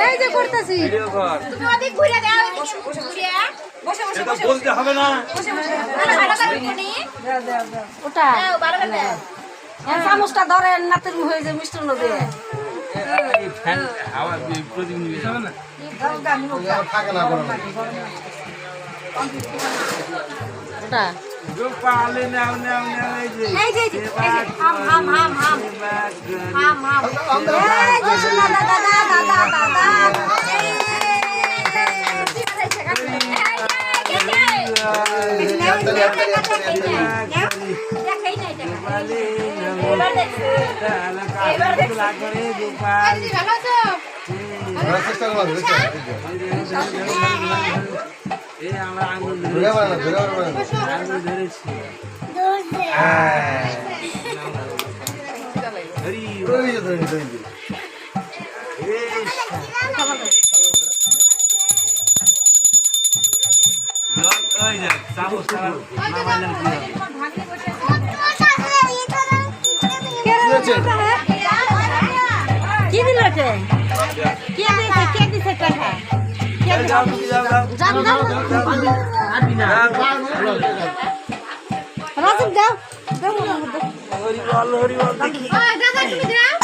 এই যে করতেছি তুমি ওদিক ঘুরে দাও এদিকে ঘুরে বসে বসে বসে বলতে হবে না বসে বসে আরে ভালো করে নি দাও ওটা দাও ভালো করে দাও এই চামচটা ধরে নাতের মুখে যে মিষ্টান্ন দিয়ে এই ফ্যান হাওয়া প্রদীপ নিয়ে যাবে না থাকে না বড় ওটা जो पाले नाव नाव नाव এই যে হাম হাম হাম হাম হাম হাম এই যে শোনা দাদা দাদা দাদা আমরা আঙ্গুল ধরেছি কি দিল কে দিছে টাকা রাজীব দাও হরি বল দেখি দাদা তুমি দাও